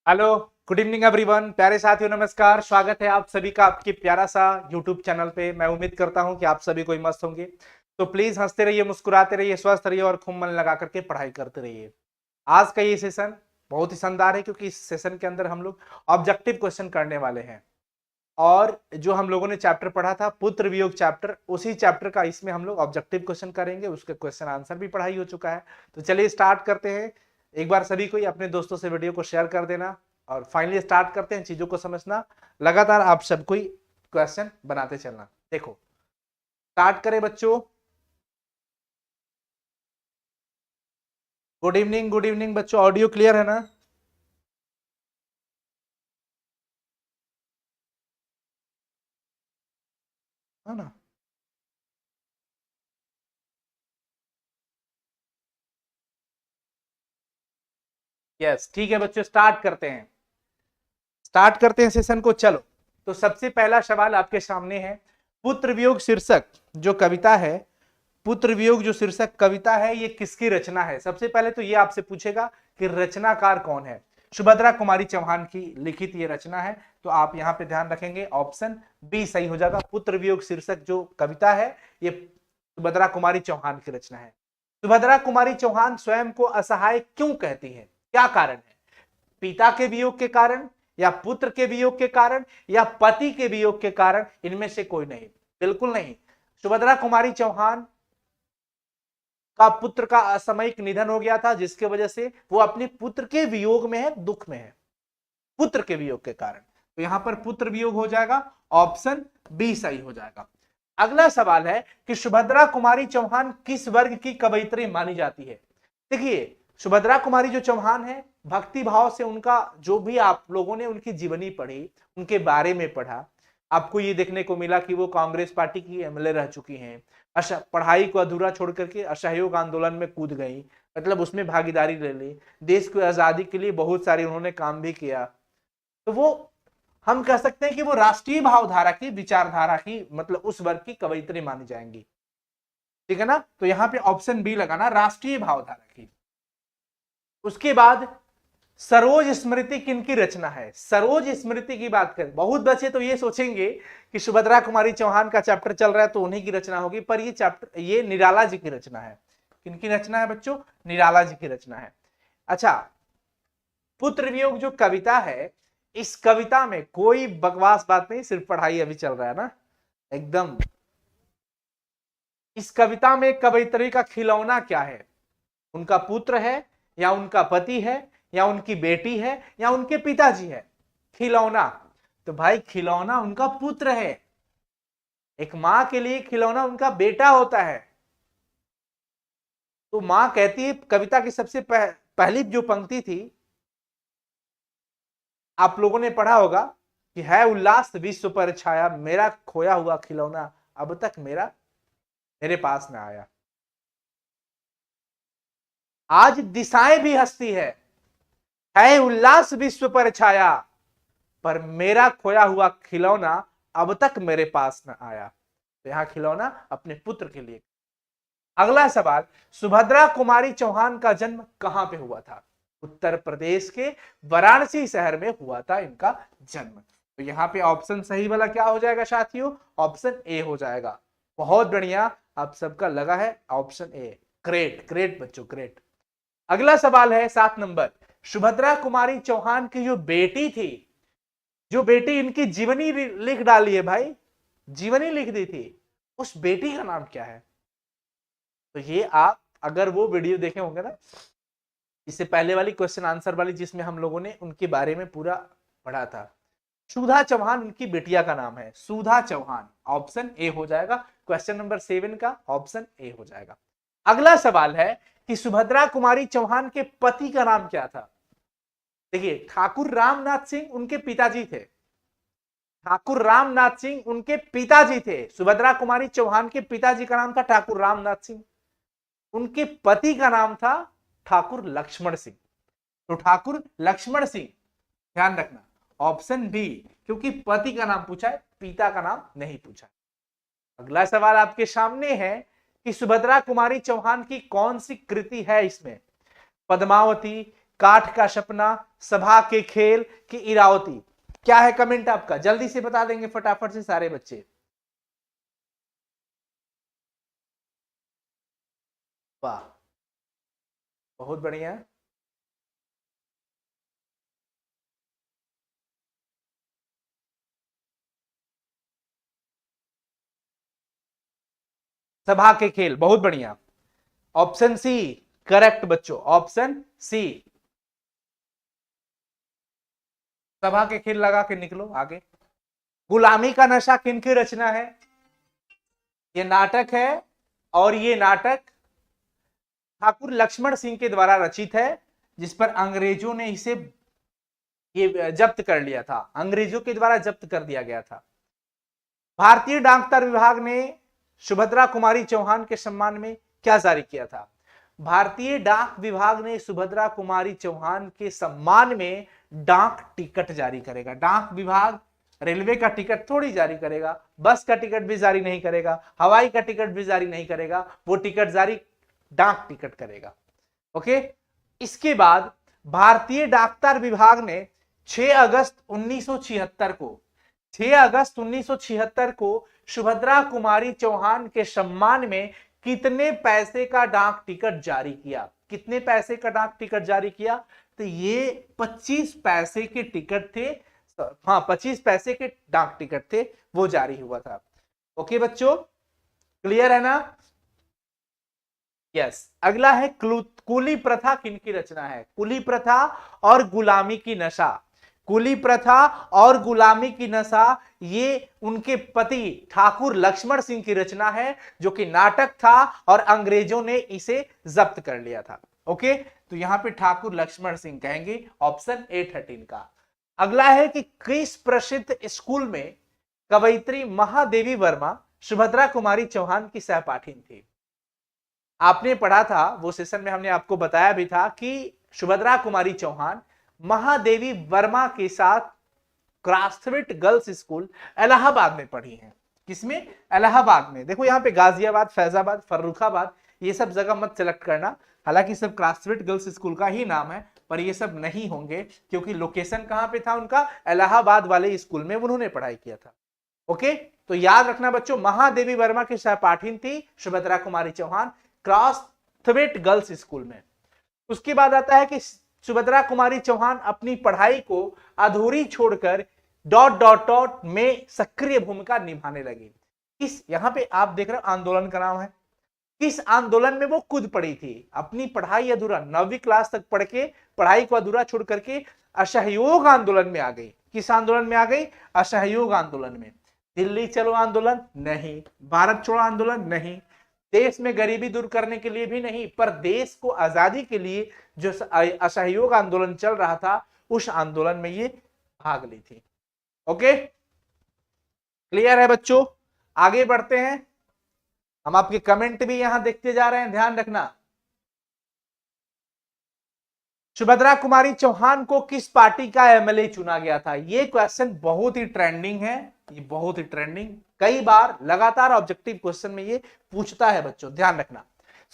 Hello, good evening everyone. प्यारे साथियों नमस्कार, स्वागत है आप सभी का आपके प्यारा सा यूट्यूब चैनल पे। मैं उम्मीद करता हूं कि आप सभी कोई मस्त होंगे। तो प्लीज हंसते रहिए, मुस्कुराते रहिए, स्वस्थ रहिए और खूब मन लगा करके पढ़ाई करते रहिए। आज का ये सेशन बहुत ही शानदार है क्योंकि इस सेशन के अंदर हम लोग ऑब्जेक्टिव क्वेश्चन करने वाले हैं। और जो हम लोगों ने चैप्टर पढ़ा था पुत्र वियोग चैप्टर, उसी चैप्टर का इसमें हम लोग ऑब्जेक्टिव क्वेश्चन करेंगे। उसके क्वेश्चन आंसर भी पढ़ाई हो चुका है। तो चलिए स्टार्ट करते हैं। एक बार सभी को अपने दोस्तों से वीडियो को शेयर कर देना और फाइनली स्टार्ट करते हैं। चीजों को समझना, लगातार आप सब कोई क्वेश्चन बनाते चलना। देखो, स्टार्ट करें बच्चों। गुड इवनिंग बच्चों। ऑडियो क्लियर है ना? है ना? यस, ठीक है बच्चों, स्टार्ट करते हैं सेशन को। चलो, तो सबसे पहला सवाल आपके सामने है। पुत्र वियोग शीर्षक जो कविता है, पुत्र वियोग जो शीर्षक कविता है, ये किसकी रचना है? सबसे पहले तो ये आपसे पूछेगा कि रचनाकार कौन है। सुभद्रा कुमारी चौहान की लिखित ये रचना है। तो आप यहां पे ध्यान रखेंगे, ऑप्शन बी सही हो जाएगा। पुत्र वियोग शीर्षक जो कविता है, ये सुभद्रा कुमारी चौहान की रचना है। सुभद्रा कुमारी चौहान स्वयं को असहाय क्यों कहती है? क्या कारण है? पिता के वियोग के कारण, या पुत्र के वियोग के कारण, या पति के वियोग के कारण? इनमें से कोई नहीं, बिल्कुल नहीं। सुभद्रा कुमारी चौहान का पुत्र का असामयिक निधन हो गया था, जिसके वजह से वो अपने पुत्र के वियोग में है, दुख में है, पुत्र के वियोग के कारण। तो यहां पर पुत्र वियोग हो जाएगा, ऑप्शन बी सही हो जाएगा। अगला सवाल है कि सुभद्रा कुमारी चौहान किस वर्ग की कवयित्री मानी जाती है? देखिए, सुभद्रा कुमारी जो चौहान है, भक्ति भाव से उनका जो भी आप लोगों ने उनकी जीवनी पढ़ी, उनके बारे में पढ़ा, आपको ये देखने को मिला कि वो कांग्रेस पार्टी की एमएलए रह चुकी हैं। पढ़ाई को अधूरा छोड़ करके असहयोग आंदोलन में कूद गई, मतलब उसमें भागीदारी ले ली। देश की आजादी के लिए बहुत सारे उन्होंने काम भी किया। तो वो, हम कह सकते हैं कि वो राष्ट्रीय भावधारा की, विचारधारा की, मतलब उस वर्ग की कवयित्री मानी जाएंगी। ठीक है ना? तो यहां पे ऑप्शन बी लगाना, राष्ट्रीय भावधारा की। उसके बाद सरोज स्मृति किनकी रचना है? सरोज स्मृति की बात करें, बहुत बच्चे तो ये सोचेंगे कि सुभद्रा कुमारी चौहान का चैप्टर चल रहा है तो उन्हीं की रचना होगी, पर ये चैप्टर, ये निराला जी की रचना है। किनकी रचना है बच्चों? निराला जी की रचना है। अच्छा, पुत्र वियोग जो कविता है, इस कविता में कोई बकवास बात नहीं, सिर्फ पढ़ाई अभी चल रहा है ना एकदम। इस कविता में कवयित्री का खिलौना क्या है? उनका पुत्र है, या उनका पति है, या उनकी बेटी है, या उनके पिताजी है? खिलौना, तो भाई खिलौना उनका पुत्र है। एक मां के लिए खिलौना उनका बेटा होता है। तो मां कहती है, कविता की सबसे पहली जो पंक्ति थी, आप लोगों ने पढ़ा होगा कि है उल्लास विश्व पर छाया, मेरा खोया हुआ खिलौना अब तक मेरे पास न आया। आज दिशाएं भी हंसती है उल्लास विश्व पर छाया, पर मेरा खोया हुआ खिलौना अब तक मेरे पास न आया। तो यहां खिलौना अपने पुत्र के लिए। अगला सवाल, सुभद्रा कुमारी चौहान का जन्म कहां पे हुआ था? उत्तर प्रदेश के वाराणसी शहर में हुआ था इनका जन्म। तो यहां पे ऑप्शन सही वाला क्या हो जाएगा साथियों? ऑप्शन ए हो जाएगा। बहुत बढ़िया, आप सबका लगा है ऑप्शन ए। ग्रेट ग्रेट बच्चों, ग्रेट। अगला सवाल है 7 नंबर। सुभद्रा कुमारी चौहान की जो बेटी थी, जो बेटी इनकी जीवनी लिख डाली है भाई, जीवनी लिख दी थी, उस बेटी का नाम क्या है? तो ये आप अगर वो वीडियो देखे होंगे ना, इससे पहले वाली क्वेश्चन आंसर वाली, जिसमें हम लोगों ने उनके बारे में पूरा पढ़ा था। सुधा चौहान उनकी बेटिया का नाम है, सुधा चौहान। ऑप्शन ए हो जाएगा। क्वेश्चन नंबर 7 का ऑप्शन ए हो जाएगा। अगला सवाल है कि सुभद्रा कुमारी चौहान के पति का नाम क्या था? देखिए, ठाकुर रामनाथ सिंह उनके पिताजी थे। ठाकुर रामनाथ सिंह उनके पिताजी थे। सुभद्रा कुमारी चौहान के पिताजी का नाम था ठाकुर रामनाथ सिंह। उनके पति का नाम था ठाकुर लक्ष्मण सिंह। तो ठाकुर लक्ष्मण सिंह, ध्यान रखना, ऑप्शन बी, क्योंकि पति का नाम पूछा है, पिता का नाम नहीं पूछा। अगला सवाल आपके सामने है कि सुभद्रा कुमारी चौहान की कौन सी कृति है इसमें? पद्मावती, काठ का सपना, सभा के खेल कि इरावती? क्या है कमेंट आपका, जल्दी से बता देंगे फटाफट से सारे बच्चे। वाह, बहुत बढ़िया। सभा के खेल, बहुत बढ़िया। ऑप्शन सी करेक्ट बच्चों, ऑप्शन सी। सभा के खेल लगा के निकलो आगे। गुलामी का नशा किनकी रचना है? ये नाटक है और ये नाटक ठाकुर लक्ष्मण सिंह के द्वारा रचित है, जिस पर अंग्रेजों ने इसे ये जब्त कर लिया था, अंग्रेजों के द्वारा जब्त कर दिया गया था। भारतीय डाकतार विभाग ने सुभद्रा कुमारी चौहान के सम्मान में क्या जारी किया था? भारतीय डाक विभाग ने सुभद्रा कुमारी चौहान के सम्मान में डाक टिकट जारी करेगा। डाक विभाग रेलवे का टिकट थोड़ी जारी करेगा, बस का टिकट भी जारी नहीं करेगा, हवाई का टिकट भी जारी नहीं करेगा, वो टिकट जारी डाक टिकट करेगा। ओके, इसके बाद भारतीय डाकतार विभाग ने 6 अगस्त 1976 को 6 अगस्त 1976 को सुभद्रा कुमारी चौहान के सम्मान में कितने पैसे का डाक टिकट जारी किया? कितने पैसे का डाक टिकट जारी किया? तो ये 25 पैसे के टिकट थे, हाँ 25 पैसे के डाक टिकट थे, वो जारी हुआ था। ओके बच्चों, क्लियर है ना? यस। अगला है कुली प्रथा किनकी रचना है? कुली प्रथा और गुलामी की नशा, कुली प्रथा और गुलामी की नशा ये उनके पति ठाकुर लक्ष्मण सिंह की रचना है, जो कि नाटक था और अंग्रेजों ने इसे जब्त कर लिया था। ओके, तो यहां पे ठाकुर लक्ष्मण सिंह कहेंगे, ऑप्शन ए 13 का। अगला है कि किस प्रसिद्ध स्कूल में कवयित्री महादेवी वर्मा सुभद्रा कुमारी चौहान की सहपाठी थी? आपने पढ़ा था वो सेशन में, हमने आपको बताया भी था कि सुभद्रा कुमारी चौहान महादेवी वर्मा के साथ क्रास्थविट गर्ल्स स्कूल इलाहाबाद में पढ़ी हैं। किसमें? इलाहाबाद में। देखो यहाँ पे गाजियाबाद, फैजाबाद, फर्रुखाबाद ये सब जगह मत सेलेक्ट करना, हालांकि सब क्रास्थविट गर्ल्स स्कूल का ही नाम है, पर ये सब नहीं होंगे क्योंकि लोकेशन कहां पे था उनका? इलाहाबाद वाले स्कूल में उन्होंने पढ़ाई किया था। ओके, तो याद रखना बच्चों, महादेवी वर्मा की सहपाठी थी सुभद्रा कुमारी चौहान, क्रास्थविट गर्ल्स स्कूल में। उसके बाद आता है कि सुभद्रा कुमारी चौहान अपनी पढ़ाई को अधूरी छोड़कर डॉट डॉट डॉट में सक्रिय भूमिका निभाने लगी। किस, यहां पे आप देख रहे हो आंदोलन का नाम है, किस आंदोलन में वो कूद पड़ी थी? अपनी पढ़ाई अधूरा, 9वीं क्लास तक पढ़ के पढ़ाई को अधूरा छोड़ करके असहयोग आंदोलन में आ गई। किस आंदोलन में आ गई? असहयोग आंदोलन में। दिल्ली चलो आंदोलन नहीं, भारत छोड़ो आंदोलन नहीं, देश में गरीबी दूर करने के लिए भी नहीं, पर देश को आजादी के लिए जो असहयोग आंदोलन चल रहा था उस आंदोलन में ये भाग ली थी। ओके, क्लियर है बच्चों? आगे बढ़ते हैं, हम आपके कमेंट भी यहां देखते जा रहे हैं, ध्यान रखना। सुभद्रा कुमारी चौहान को किस पार्टी का एमएलए चुना गया था? ये क्वेश्चन बहुत ही ट्रेंडिंग है, ये बहुत ही ट्रेंडिंग, कई बार लगातार ऑब्जेक्टिव क्वेश्चन में ये पूछता है बच्चों, ध्यान रखना।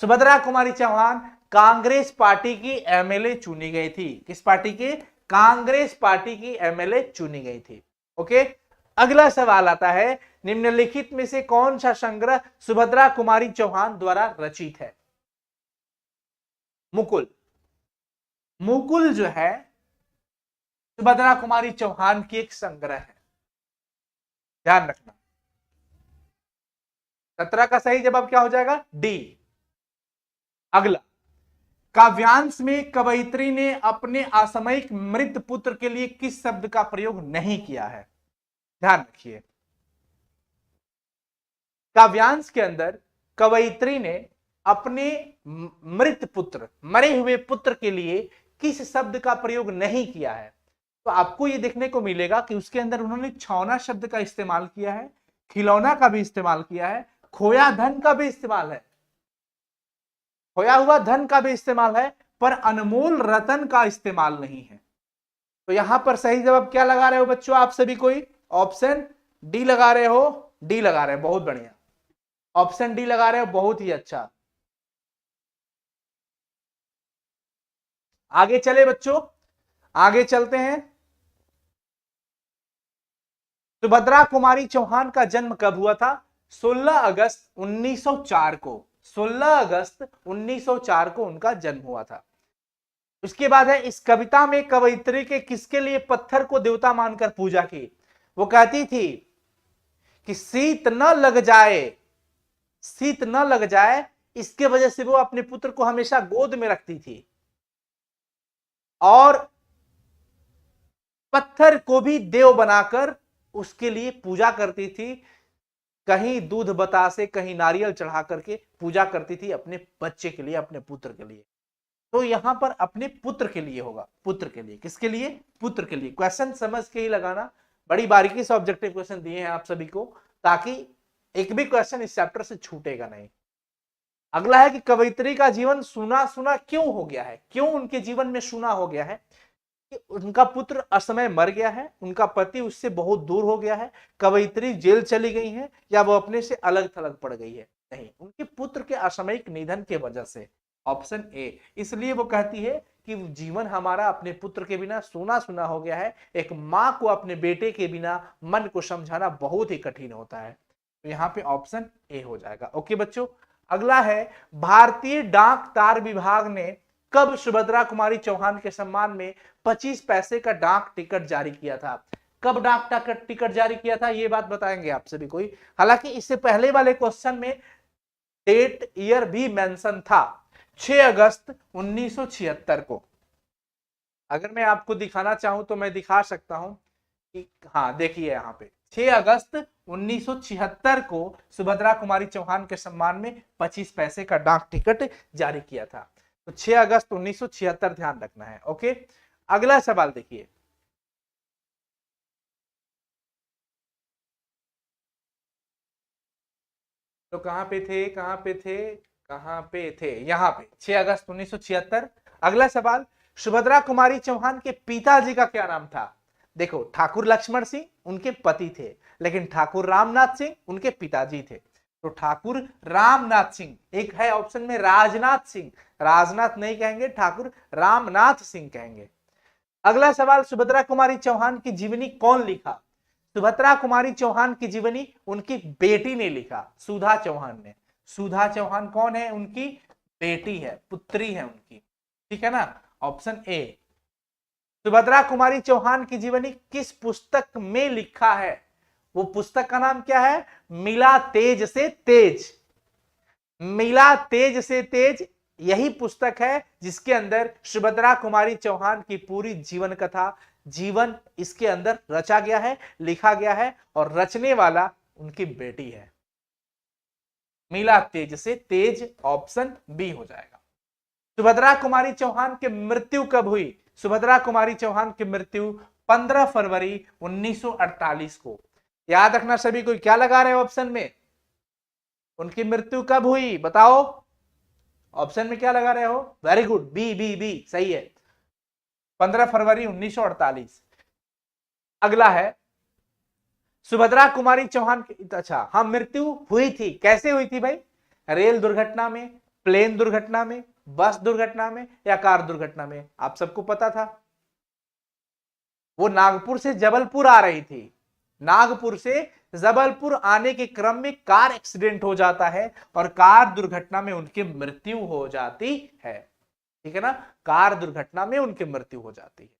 सुभद्रा कुमारी चौहान कांग्रेस पार्टी की एमएलए चुनी गई थी। किस पार्टी की? कांग्रेस पार्टी की एमएलए चुनी गई थी। ओके, अगला सवाल आता है, निम्नलिखित में से कौन सा संग्रह सुभद्रा कुमारी चौहान द्वारा रचित है? मुकुल। मुकुल जो है सुभद्रा कुमारी चौहान की एक संग्रह है, ध्यान रखना। 17 का सही जवाब क्या हो जाएगा? डी। अगला, काव्यांश में कवयित्री ने अपने असामयिक मृत पुत्र के लिए किस शब्द का प्रयोग नहीं किया है? ध्यान रखिए, काव्यांश के अंदर कवयित्री ने अपने मृत पुत्र, मरे हुए पुत्र के लिए किस शब्द का प्रयोग नहीं किया है? तो आपको यह देखने को मिलेगा कि उसके अंदर उन्होंने छौना शब्द का इस्तेमाल किया है, खिलौना का भी इस्तेमाल किया है, खोया धन का भी इस्तेमाल है, खोया हुआ धन का भी इस्तेमाल है, पर अनमोल रतन का इस्तेमाल नहीं है। तो यहां पर सही जवाब क्या लगा रहे हो बच्चों आप सभी? कोई ऑप्शन डी लगा रहे हो? डी लगा रहे हो, बहुत बढ़िया, ऑप्शन डी लगा रहे हो, बहुत ही अच्छा। आगे चले बच्चों, आगे चलते हैं। सुभद्रा कुमारी चौहान का जन्म कब हुआ था? 16 अगस्त 1904 को। 16 अगस्त 1904 को उनका जन्म हुआ था। उसके बाद है, इस कविता में कवयित्री के किसके लिए पत्थर को देवता मानकर पूजा की? वो कहती थी कि शीत न लग जाए, शीत न लग जाए, इसके वजह से वो अपने पुत्र को हमेशा गोद में रखती थी और पत्थर को भी देव बनाकर उसके लिए पूजा करती थी। कहीं दूध बतासे, कहीं नारियल चढ़ा करके पूजा करती थी अपने बच्चे के लिए, अपने पुत्र के लिए। तो यहां पर अपने पुत्र के लिए होगा, पुत्र के लिए। किसके लिए? पुत्र के लिए। क्वेश्चन समझ के ही लगाना, बड़ी बारीकी से ऑब्जेक्टिव क्वेश्चन दिए हैं आप सभी को, ताकि एक भी क्वेश्चन इस चैप्टर से छूटेगा नहीं। अगला है कि कवयित्री का जीवन सुना सुना क्यों हो गया है? क्यों उनके जीवन में सुना हो गया है? कि उनका पुत्र असमय मर गया है, उनका पति उससे बहुत दूर हो गया है, कवयित्री जेल चली गई है, या वो अपने से अलग थलग पड़ गई है? नहीं, उनके पुत्र के असामयिक निधन के वजह से। Option A. इसलिए वो कहती है कि जीवन हमारा अपने पुत्र के बिना सुना सुना हो गया है। एक मां को अपने बेटे के बिना मन को समझाना बहुत ही कठिन होता है। तो यहाँ पे ऑप्शन ए हो जाएगा। ओके बच्चों, अगला है, भारतीय डाक तार विभाग ने कब सुभद्रा कुमारी चौहान के सम्मान में 25 पैसे का डाक टिकट जारी किया था? कब डाक टिकट जारी किया था, ये बात बताएंगे आप सभी को। हालांकि इससे पहले वाले क्वेश्चन में डेट ईयर भी मेंशन था, 6 अगस्त 1976 को। अगर मैं आपको दिखाना चाहूं तो मैं दिखा सकता हूं कि हाँ देखिए यहां पे 6 अगस्त 1976 को सुभद्रा कुमारी चौहान के सम्मान में 25 पैसे का डाक टिकट जारी किया था। तो 6 अगस्त 1976 ध्यान रखना है। ओके, अगला सवाल देखिए। तो कहां पे थे, कहां पे थे, कहां पे थे? यहां पे 6 अगस्त 1976। अगला सवाल, सुभद्रा कुमारी चौहान के पिताजी का क्या नाम था? देखो, ठाकुर लक्ष्मण सिंह उनके पति थे, लेकिन ठाकुर रामनाथ सिंह उनके पिताजी थे। तो ठाकुर रामनाथ सिंह। एक है ऑप्शन में राजनाथ सिंह, राजनाथ नहीं कहेंगे, ठाकुर रामनाथ सिंह कहेंगे। अगला सवाल, सुभद्रा कुमारी चौहान की जीवनी कौन लिखा? सुभद्रा कुमारी चौहान की जीवनी उनकी बेटी ने लिखा, सुधा चौहान ने। सुधा चौहान कौन है? उनकी बेटी है, पुत्री है उनकी। ठीक है ना, ऑप्शन ए। सुभद्रा कुमारी चौहान की जीवनी किस पुस्तक में लिखा है? वो पुस्तक का नाम क्या है? मिला तेज से तेज। मिला तेज से तेज, यही पुस्तक है जिसके अंदर सुभद्रा कुमारी चौहान की पूरी जीवन कथा, जीवन इसके अंदर रचा गया है, लिखा गया है, और रचने वाला उनकी बेटी है। मिला तेज से तेज, ऑप्शन बी हो जाएगा। सुभद्रा कुमारी चौहान की मृत्यु कब हुई? सुभद्रा कुमारी चौहान की मृत्यु 15 फरवरी 1948 को। याद रखना सभी को, क्या लगा रहे हो ऑप्शन में? उनकी मृत्यु कब हुई बताओ? ऑप्शन में क्या लगा रहे हो? Very good, B B B सही है, 15 फरवरी 1948। अगला है, सुभद्रा कुमारी चौहान की, अच्छा हाँ, मृत्यु हुई थी, कैसे हुई थी भाई? रेल दुर्घटना में, प्लेन दुर्घटना में, बस दुर्घटना में, या कार दुर्घटना में? आप सबको पता था, वो नागपुर से जबलपुर आ रही थी। नागपुर से जबलपुर आने के क्रम में कार एक्सीडेंट हो जाता है और कार दुर्घटना में उनकी मृत्यु हो जाती है। ठीक है ना, कार दुर्घटना में उनकी मृत्यु हो जाती है।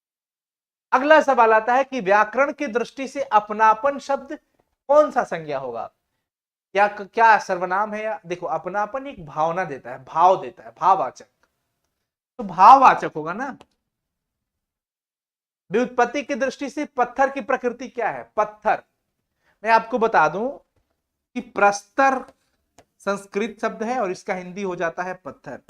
अगला सवाल आता है कि व्याकरण की दृष्टि से अपनापन शब्द कौन सा संज्ञा होगा? क्या क्या सर्वनाम है? या देखो, अपनापन एक भावना देता है, भाव देता है, भाववाचक, तो भाववाचक होगा ना। व्युत्पत्ति की दृष्टि से पत्थर की प्रकृति क्या है? पत्थर, मैं आपको बता दूं कि प्रस्तर संस्कृत शब्द है और इसका हिंदी हो जाता है पत्थर।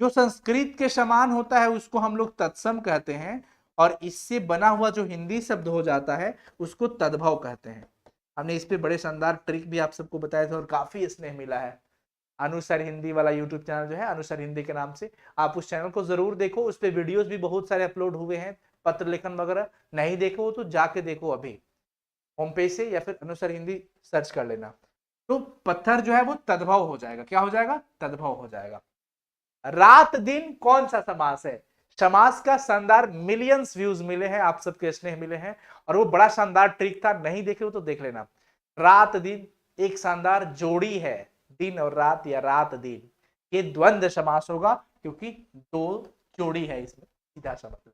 जो संस्कृत के समान होता है उसको हम लोग तत्सम कहते हैं, और इससे बना हुआ जो हिंदी शब्द हो जाता है उसको तद्भव कहते हैं। हमने इस पे बड़े शानदार ट्रिक भी आप सबको बताए थे और काफी स्नेह मिला है। अनुसार हिंदी वाला यूट्यूब चैनल जो है, अनुसार हिंदी के नाम से, आप उस चैनल को जरूर देखो, उस पे वीडियोस भी बहुत सारे अपलोड हुए हैं, पत्र लेखन वगैरह। नहीं देखो तो जाके देखो अभी होम पेज से, या फिर अनुसार हिंदी सर्च कर लेना। तो पत्थर जो है वो तद्भव हो जाएगा। क्या हो जाएगा? तद्भव हो जाएगा। रात दिन कौन सा समास है? समास का शानदार मिलियंस व्यूज मिले हैं, आप सबके स्नेह मिले हैं, और वो बड़ा शानदार ट्रिक था, नहीं देखे हो तो देख लेना। रात दिन एक शानदार जोड़ी है, दिन और रात या रात दिन, ये द्वंद्व समास होगा क्योंकि दो जोड़ी है इसमें, सीधा सा मतलब।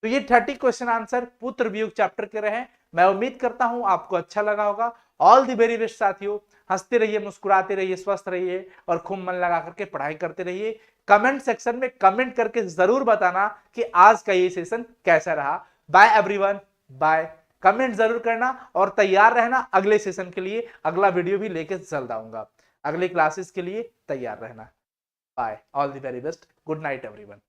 तो ये 30 क्वेश्चन आंसर पुत्र वियोग चैप्टर के रहे। मैं उम्मीद करता हूं आपको अच्छा लगा होगा। ऑल द वेरी बेस्ट साथियों, हंसते रहिए, मुस्कुराते रहिए, स्वस्थ रहिए और खूब मन लगा करके पढ़ाई करते रहिए। कमेंट सेक्शन में कमेंट करके जरूर बताना कि आज का ये सेशन कैसा रहा। Bye everyone, bye. कमेंट जरूर करना और तैयार रहना अगले सेशन के लिए, अगला वीडियो भी लेके जल्द आऊंगा। अगली क्लासेस के लिए तैयार रहना। Bye, all the very best, good night everyone.